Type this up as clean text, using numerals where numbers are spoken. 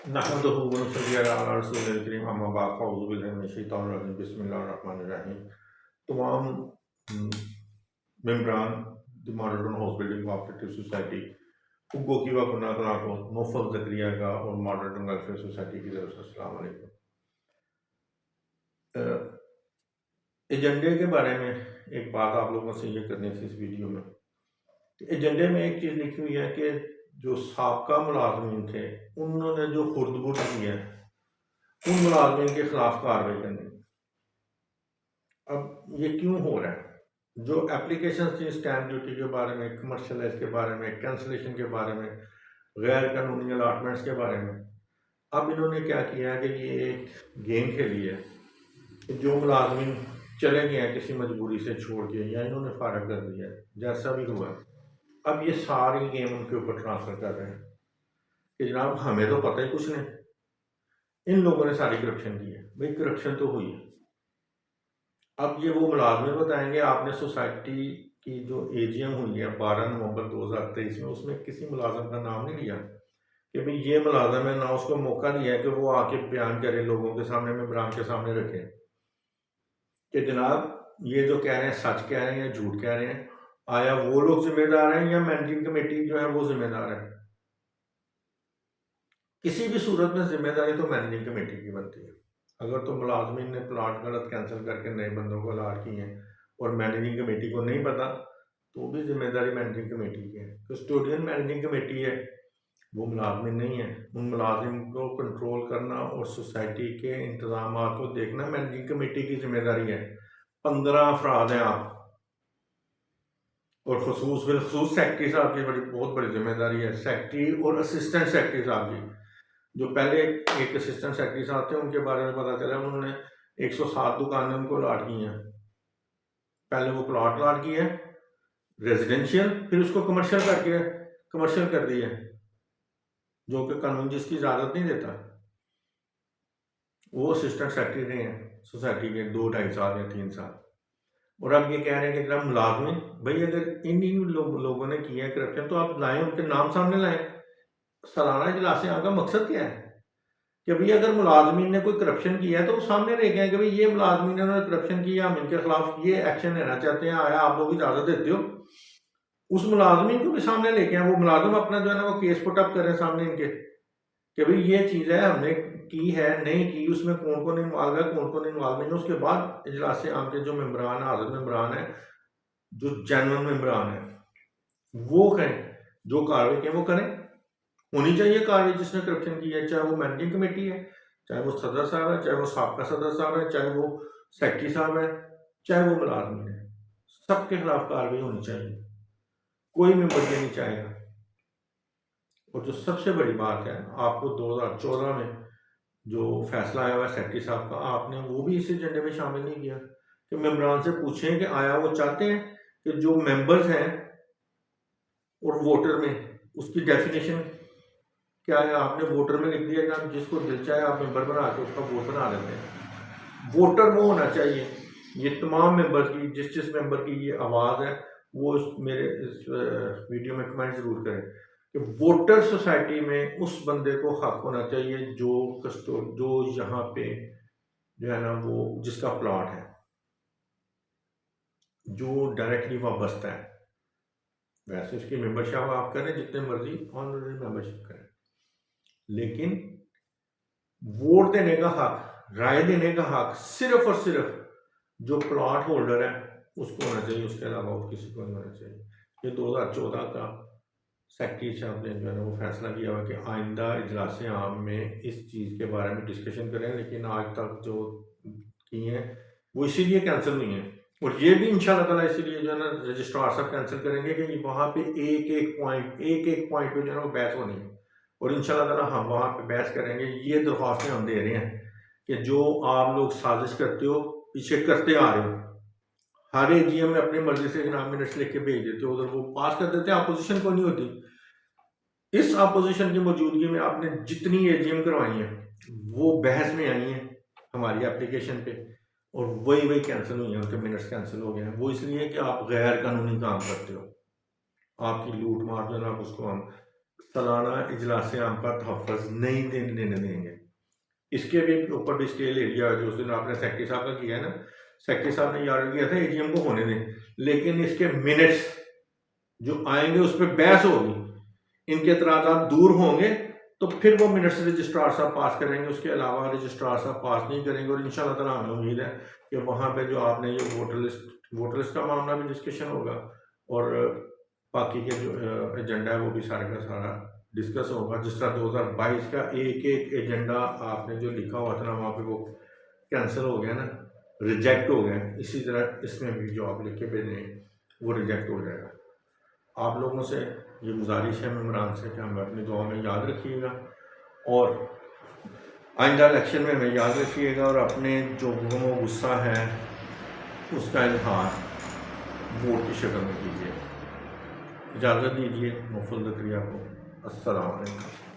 नहमदुहु व नसल्ली अला रसूलिल करीम अम्मा बाद फ़अऊज़ु बिल्लाहि मिनश शैतानिर रजीम बिस्मिल्लाहिर रहमानिर रहीम। तमाम मेंबरान the modern house building cooperative society उग्गो की व गुना को नौफल ज़करिया का और मॉडर्न वेलफेयर सोसाइटी की तरफ से अस्सलाम वालेकुम। एजेंडे के बारे में एक बात आप लोगों से ये करनी थी इस वीडियो में। एजेंडे में एक चीज़ लिखी हुई है कि जो साबका मुलाजमीन थे उन्होंने जो खुर्द-बुर्द की है उन मुलाजमीन के खिलाफ कार्रवाई करनी। अब ये क्यों हो रहा है? जो एप्लीकेशन थी स्टैंप ड्यूटी के बारे में, कमर्शियलाइज के बारे में, कैंसलेशन के बारे में, गैर कानूनी अलाटमेंट्स के बारे में, अब इन्होंने क्या किया है कि ये एक गेम खेली है कि जो मुलाजमीन चले गए हैं किसी मजबूरी से छोड़ के या इन्होंने फारग कर दिया है, जैसा भी हुआ, अब ये सारी गेम उनके ऊपर ट्रांसफर कर रहे हैं कि जनाब हमें तो पता ही कुछ नहीं, इन लोगों ने सारी करप्शन की है। भाई करप्शन तो हुई है। अब ये वो मुलाजमें बताएंगे आपने सोसाइटी की जो एजीएम हुई है 12 नवंबर 2023 में, उसमें किसी मुलाजम का नाम नहीं लिया कि भाई ये मुलाजम है, ना उसको मौका दिया है कि वो आके बयान करे लोगों के सामने, मेंबरान के सामने रखे कि जनाब ये जो कह रहे हैं सच कह रहे हैं या झूठ कह रहे हैं, आया वो लोग जिम्मेदार हैं या मैनेजिंग कमेटी जो है वो जिम्मेदार है। किसी भी सूरत में जिम्मेदारी तो मैनेजिंग कमेटी की बनती है। अगर तो मुलाजमीन ने प्लाट गलत कैंसिल करके नए बंदों को अलाट किए हैं और मैनेजिंग कमेटी को नहीं पता, तो भी जिम्मेदारी मैनेजिंग कमेटी की है। कस्टोडियन मैनेजिंग कमेटी है, वो मुलाजमीन नहीं है। उन मुलाजिम को कंट्रोल करना और सोसाइटी के इंतजाम को देखना मैनेजिंग कमेटी की जिम्मेदारी है। 15 अफराद हैं आप, और बिलखसूस सेक्रेटरी साहब की बहुत बड़ी जिम्मेदारी है। सेक्रेटरी और असिस्टेंट सेक्रेटरी साहब की, जो पहले एक असिस्टेंट सेक्रेटरी साहब थे उनके बारे में पता चला उन्होंने 107 दुकानें उनको अलाट की हैं। पहले वो प्लॉट अलाट किए रेजिडेंशियल, फिर उसको कमर्शियल कर दिए, जो कि कानून जिसकी इजाजत नहीं देता। वो असिस्टेंट सेक्रेटरी रहे हैं सोसाइटी के 2-2.5 साल या 3 साल। और अब ये कह रहे हैं कि जरा मुलाजमिन, भाई अगर इन लोगों ने किया है करप्शन तो आप लाएं, उनके नाम सामने लाएं। सालाना इजलास का मकसद क्या है कि भाई अगर मुलाजमीन ने कोई करप्शन किया है तो वो सामने लेके आए कि भाई ये मुलाजमीन ने करप्शन किया, हम इनके खिलाफ ये एक्शन लेना चाहते हैं, आया आप लोग इजाजत देते हो? उस मुलाजमीन को भी सामने लेके आए, वो मुलाजम अपना जो है ना वो केस पुटअप करें सामने इनके कि भाई ये चीज़ है हमने की है नहीं की, उसमें कौन कौन इन्वॉल्व है कौन कौन इन्वॉल्व नहीं है। उसके बाद इजलास आम के जो मेम्बरान हाजिर मेम्बरान है, जो जेन्युइन मेम्बरान है, वो करें, जो कार्रवाई करें वो करें। होनी चाहिए कार्रवाई जिसने करप्शन की है, चाहे वो मैनेजिंग कमेटी है, चाहे वो सदर साहब है, चाहे वो साबका सदर साहब है, चाहे वो सेक्रेटरी साहब है, चाहे वो मुलाजमीन है, सबके खिलाफ कार्रवाई होनी चाहिए। कोई मेंबर ये नहीं चाहेगा। और जो सबसे बड़ी बात है, आपको 2014 में जो फैसला आया हुआ है सेक्रेटरी साहब का, आपने वो भी इस एजेंडे में शामिल नहीं किया कि मेम्बरान से पूछें कि आया वो चाहते हैं कि जो मेंबर्स हैं और वोटर में उसकी डेफिनेशन क्या है। आपने वोटर में लिख दिया कि आप जिसको दिल चाहे आप मेंबर बना के उसका वोट बना देते हैं। वोटर वो होना चाहिए, ये तमाम मेंबर की, जिस मेंबर की ये आवाज़ है वो मेरे इस वीडियो में कमेंट ज़रूर करें कि वोटर सोसाइटी में उस बंदे को हक होना चाहिए जो यहाँ पे जो है ना वो जिसका प्लॉट है, जो डायरेक्टली वाबस्ता है। वैसे उसकी मेंबरशिप आप करें जितने मर्जी ऑनरेडी मेंबरशिप करें, लेकिन वोट देने का हक, राय देने का हक सिर्फ और सिर्फ जो प्लॉट होल्डर है उसको होना चाहिए, उसके अलावा और किसी को नहीं होना चाहिए। ये 2014 का सेक्रेटरी साहब ने जो है ना वो फैसला किया हुआ कि आइंदा इजलास आम में इस चीज़ के बारे में डिस्कशन करें, लेकिन आज तक जो की हैं वो इसीलिए कैंसिल हुई हैं। और ये भी इंशाल्लाह ताला इसीलिए जो है ना रजिस्ट्रार साहब कैंसिल करेंगे कि वहाँ पे एक एक पॉइंट पे जो है ना वो बहस होनी है। और इंशाल्लाह ताला हम वहाँ पे बहस करेंगे। ये दरख्वास्तें हम दे रहे हैं कि जो आप लोग साजिश करते हो, पीछे करते आ रहे हो, हर एजीएम में अपनी मर्जी से जनाब मिनट्स लिख के भेज देते हो, उधर वो पास कर देते हैं, अपोजिशन को नहीं होती। इस अपोजिशन की मौजूदगी में आपने जितनी एजीएम करवाई हैं वो बहस में आई हैं हमारी एप्लीकेशन पे, और वही कैंसिल हुई हैं, उनके मिनट्स कैंसिल हो गए हैं। वो इसलिए कि आप गैर कानूनी काम करते हो, आपकी लूट मार जो है ना उसको हम सालाना इजलास आम का तहफ़्फ़ुज़ नहीं देने देंगे। इसके भी ऊपर भी स्टे ले लिया जो उस दिन आपने सेक्रेटरी साहब का किया है ना, सेक्रेटरी साहब ने ये ऑर्डर किया था एजीएम को होने दें, लेकिन इसके मिनट्स जो आएंगे उस पर बहस होगी, इनके एतराज़ात दूर होंगे तो फिर वो मिनट्स रजिस्ट्रार साहब पास करेंगे, उसके अलावा रजिस्ट्रार साहब पास नहीं करेंगे। और इंशाल्लाह ताला हमें उम्मीद है कि वहाँ पे जो आपने ये वोटर लिस्ट का मामला भी डिस्कशन होगा और बाकी के जो एजेंडा है वो भी सारे का सारा डिस्कस होगा। जिस तरह 2022 का एक एक एजेंडा आपने जो लिखा हुआ था ना वहाँ पे वो कैंसिल हो गया ना, रिजेक्ट हो गया, इसी तरह इसमें भी जो आप लिख के भेजें वो रिजेक्ट हो जाएगा। आप लोगों से ये गुजारिश है मेम्बरान से कि हमें अपनी दुआ में याद रखिएगा और आइंदा इलेक्शन में हमें याद रखिएगा और अपने जो गम गुस्सा है उसका इजहार वोट की शक्ल में कीजिए। इजाज़त दीजिए मुफद्दल ज़करिया को। अस्सलाम वालेकुम।